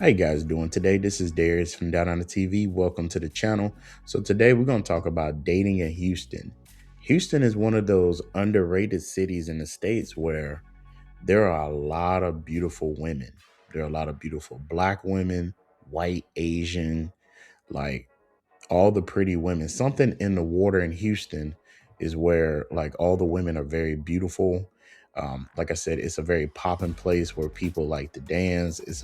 How you guys doing today? This is Darius from Down on the TV. Welcome to the channel. So today we're going to talk about dating in Houston. Houston is one of those underrated cities in the States where there are a lot of beautiful women. There are a lot of beautiful black women, white, Asian, like all the pretty women. Something in the water in Houston is where like all the women are very beautiful. Like I said, it's a very popping place where people like to dance. It's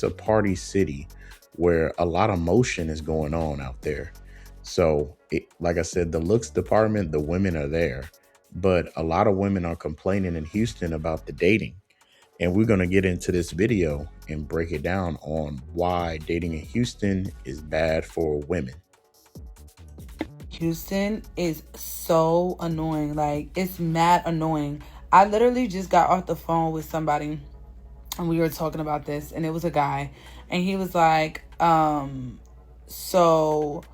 a party city where a lot of motion is going on out there. So like I said, the looks department, the women are there, but a lot of women are complaining in Houston about the dating. And we're going to get into this video and break it down on why dating in Houston is bad for women. Houston is so annoying. Like, it's mad annoying. I literally just got off the phone with somebody and we were talking about this, and it was a guy, and he was like, so,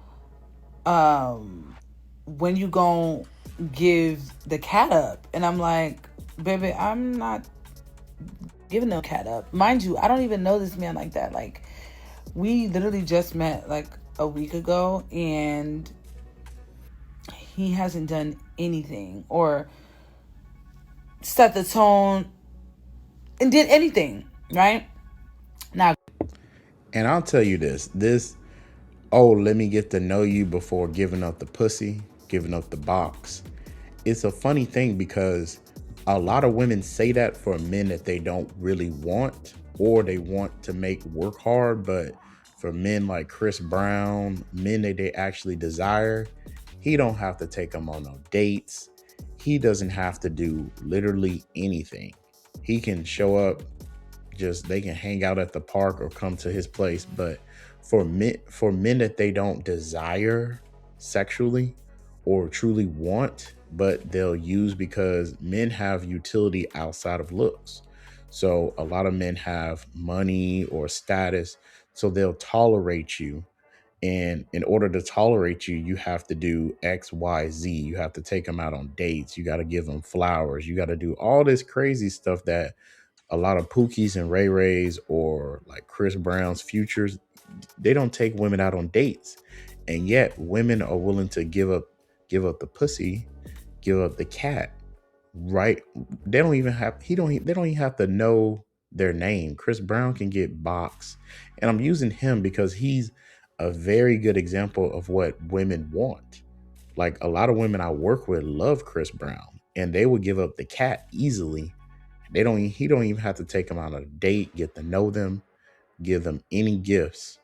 when you gonna give the cat up? And I'm like, baby, I'm not giving the cat up. Mind you, I don't even know this man like that. Like, we literally just met like a week ago, and he hasn't done anything or set the tone and did anything, right? Now, And I'll tell you this, oh, let me get to know you before giving up the pussy, giving up the box. It's a funny thing because a lot of women say that for men that they don't really want or they want to make work hard. But for men like Chris Brown, men that they actually desire, he don't have to take them on no dates. He doesn't have to do literally anything. He can show up, just they can hang out at the park or come to his place. But for men that they don't desire sexually or truly want, but they'll use, because men have utility outside of looks. So a lot of men have money or status, so they'll tolerate you. And in order to tolerate you, you have to do X, Y, Z. You have to take them out on dates. You got to give them flowers. You got to do all this crazy stuff that a lot of Pookies and Ray Rays or like Chris Brown's futures, they don't take women out on dates. And yet women are willing to give up the pussy, give up the cat, right? They don't even have they don't even have to know their name. Chris Brown can get boxed. And I'm using him because he's a very good example of what women want. Like a lot of women I work with love Chris Brown and they would give up the cat easily. He don't even have to take them on a date, get to know them, give them any gifts.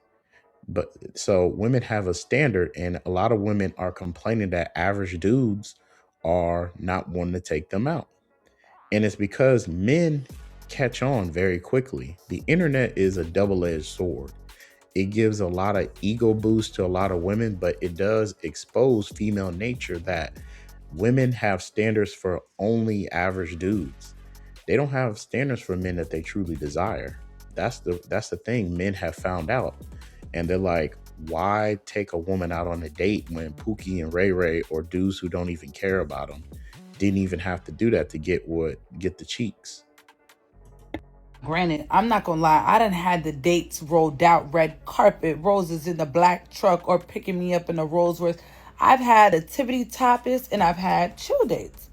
But so women have a standard, and a lot of women are complaining that average dudes are not wanting to take them out. And it's because men catch on very quickly. The internet is a double-edged sword. It gives a lot of ego boost to a lot of women, but it does expose female nature that women have standards for only average dudes. They don't have standards for men that they truly desire. That's the thing men have found out. And they're like, why take a woman out on a date when Pookie and Ray Ray or dudes who don't even care about them didn't even have to do that to get the cheeks. granted, I'm not gonna lie, I done had the dates rolled out, red carpet, roses in the black truck, or picking me up in a Rolls Royce. I've had a Tiffany Tapas and I've had chill dates.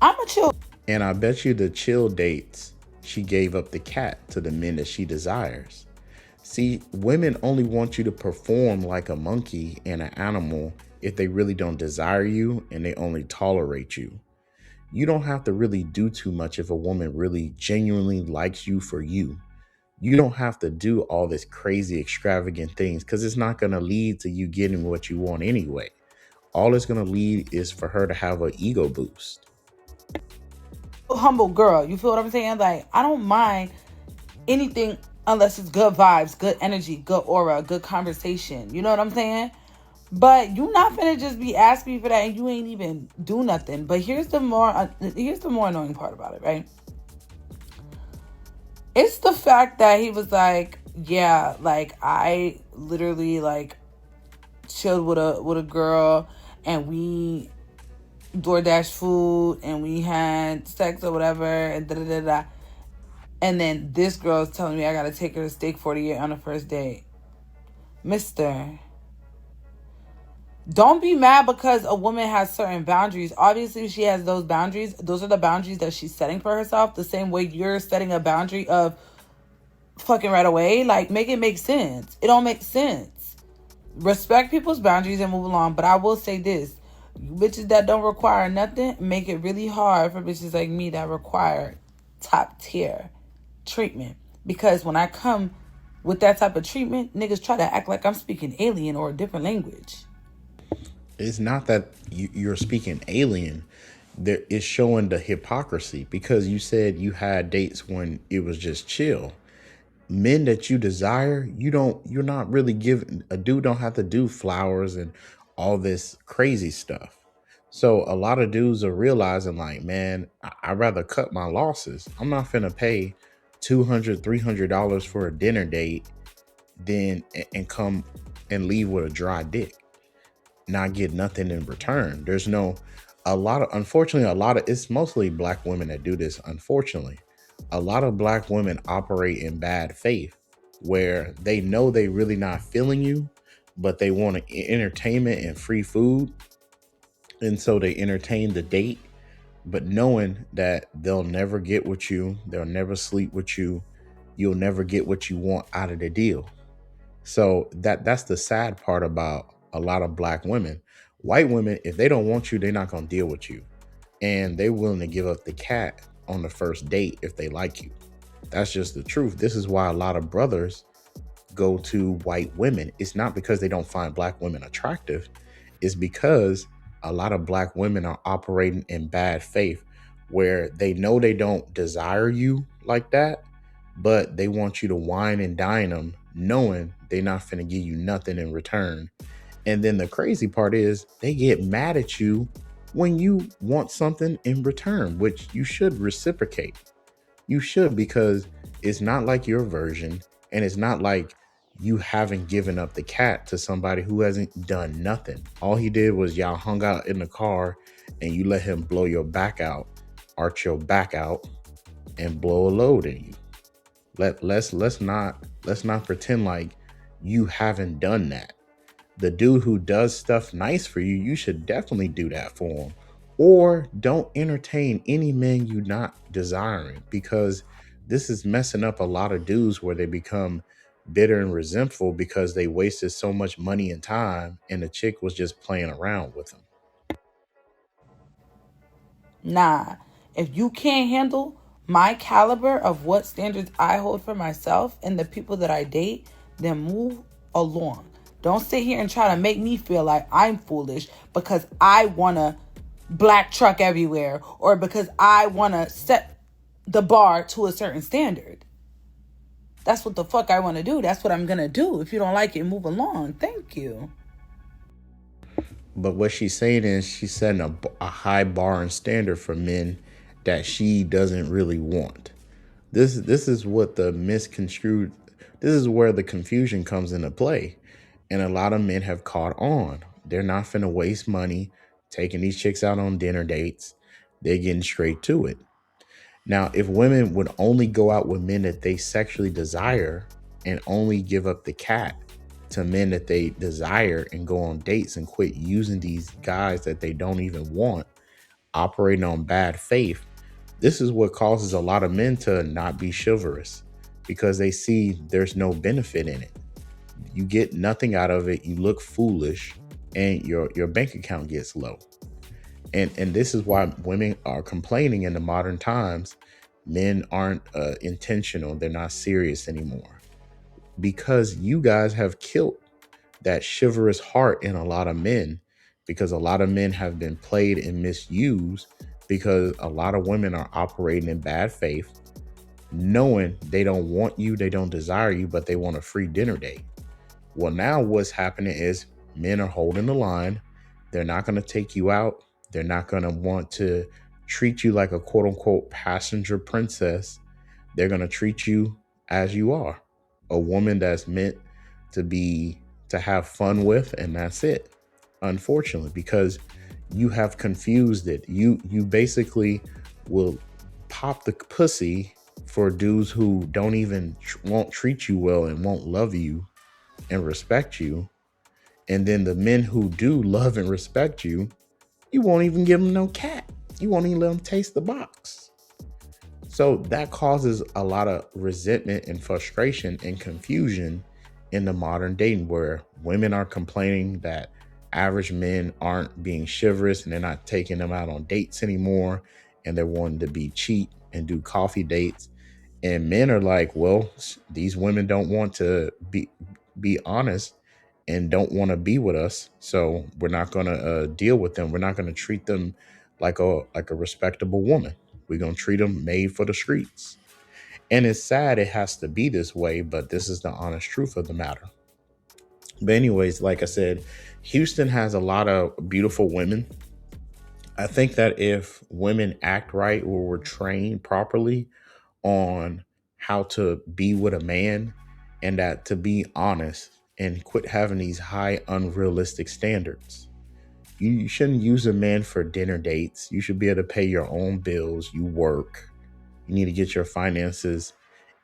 I'm a chill. And I bet you the chill dates, she gave up the cat to the men that she desires. See, women only want you to perform like a monkey and an animal if they really don't desire you and they only tolerate you. You don't have to really do too much if a woman really genuinely likes you for you. You don't have to do all this crazy, extravagant things because it's not going to lead to you getting what you want anyway. All it's going to lead is for her to have an ego boost. Humble girl. You feel what I'm saying? Like, I don't mind anything unless it's good vibes, good energy, good aura, good conversation. You know what I'm saying? But you not finna just be asking me for that and you ain't even do nothing. But here's the more annoying part about it, right? It's the fact that he was like, yeah, like I literally like chilled with a girl and we DoorDash food and we had sex or whatever and da da da da. And then this girl's telling me I gotta take her to Steak 48 on the first date. Mister, don't be mad because a woman has certain boundaries. Obviously, she has those boundaries. Those are the boundaries that she's setting for herself. The same way you're setting a boundary of fucking right away. Like, make it make sense. It don't make sense. Respect people's boundaries and move along. But I will say this. Bitches that don't require nothing make it really hard for bitches like me that require top tier treatment. Because when I come with that type of treatment, niggas try to act like I'm speaking alien or a different language. It's not that you're speaking alien. There is showing the hypocrisy because you said you had dates when it was just chill. Men that you desire, you're not really giving. A dude don't have to do flowers and all this crazy stuff. So a lot of dudes are realizing like, man, I'd rather cut my losses. I'm not finna pay $200 $300 for a dinner date then and come and leave with a dry dick, not get nothing in return. There's no, a lot of, unfortunately, a lot of, it's mostly black women that do this. Unfortunately, a lot of black women operate in bad faith where they know they really not feeling you, but they want entertainment and free food. And so they entertain the date, but knowing that they'll never get with you, they'll never sleep with you, you'll never get what you want out of the deal. So that's the sad part about a lot of black women. White women, if they don't want you, they're not gonna deal with you. And they're willing to give up the cat on the first date if they like you. That's just the truth. This is why a lot of brothers go to white women. It's not because they don't find black women attractive. It's because a lot of black women are operating in bad faith where they know they don't desire you like that, but they want you to wine and dine them, knowing they're not finna give you nothing in return. And then the crazy part is they get mad at you when you want something in return, which you should reciprocate. You should, because it's not like your version, and it's not like you haven't given up the cat to somebody who hasn't done nothing. All he did was y'all hung out in the car and you let him blow your back out, arch your back out, and blow a load in you. Let's not pretend like you haven't done that. The dude who does stuff nice for you, you should definitely do that for him. Or don't entertain any men you not desiring, because this is messing up a lot of dudes where they become bitter and resentful because they wasted so much money and time and the chick was just playing around with them. Nah, if you can't handle my caliber of what standards I hold for myself and the people that I date, then move along. Don't sit here and try to make me feel like I'm foolish because I want to black truck everywhere or because I want to set the bar to a certain standard. That's what the fuck I want to do. That's what I'm going to do. If you don't like it, move along. Thank you. But what she's saying is she's setting a high bar and standard for men that she doesn't really want. This is what the misconstrued. This is where the confusion comes into play, and a lot of men have caught on. They're not finna waste money taking these chicks out on dinner dates. They're getting straight to it. Now, if women would only go out with men that they sexually desire and only give up the cat to men that they desire and go on dates and quit using these guys that they don't even want, operating on bad faith, this is what causes a lot of men to not be chivalrous because they see there's no benefit in it. You get nothing out of it, you look foolish, and your bank account gets low. And this is why women are complaining in the modern times. Men aren't intentional. They're not serious anymore because you guys have killed that chivalrous heart in a lot of men, because a lot of men have been played and misused because a lot of women are operating in bad faith, knowing they don't want you, they don't desire you, but they want a free dinner date. Well, now what's happening is men are holding the line. They're not going to take you out. They're not going to want to treat you like a quote unquote passenger princess. They're going to treat you as you are, a woman that's meant to have fun with, and that's it. Unfortunately, because you have confused it. You basically will pop the pussy for dudes who don't even won't treat you well and won't love you and respect you. And then the men who do love and respect you, you won't even give them no cat. You won't even let them taste the box. So that causes a lot of resentment and frustration and confusion in the modern dating, where women are complaining that average men aren't being chivalrous and they're not taking them out on dates anymore, and they're wanting to be cheap and do coffee dates. And men are like, well, these women don't want to be honest and don't want to be with us, so we're not going to deal with them. We're not going to treat them like a respectable woman. We're going to treat them made for the streets. And it's sad it has to be this way, but this is the honest truth of the matter. But anyways, like I said, Houston has a lot of beautiful women. I think that if women act right or were trained properly on how to be with a man, and that to be honest and quit having these high unrealistic standards. You shouldn't use a man for dinner dates. You should be able to pay your own bills. You work. You need to get your finances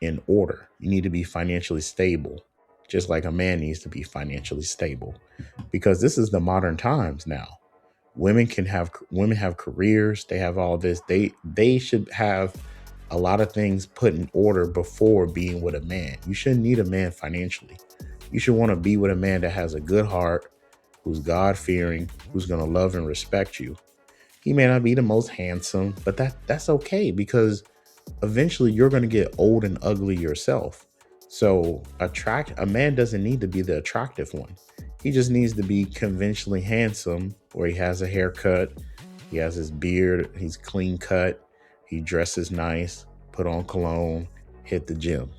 in order. You need to be financially stable, just like a man needs to be financially stable, because this is the modern times now. Women have careers. They have all this. They should have a lot of things put in order before being with a man. You shouldn't need a man financially. You should want to be with a man that has a good heart, who's God fearing, who's going to love and respect you. He may not be the most handsome, but that's okay, because eventually you're going to get old and ugly yourself. So a man doesn't need to be the attractive one. He just needs to be conventionally handsome, where he has a haircut, he has his beard, he's clean cut, he dresses nice, put on cologne, hit the gym.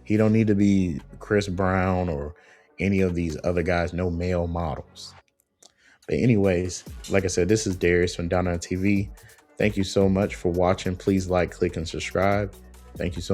He don't need to be Chris Brown or any of these other guys, no male models. But anyways, like I said, this is Darius from Down on TV. Thank you so much for watching. Please like, click, and subscribe. Thank you so much.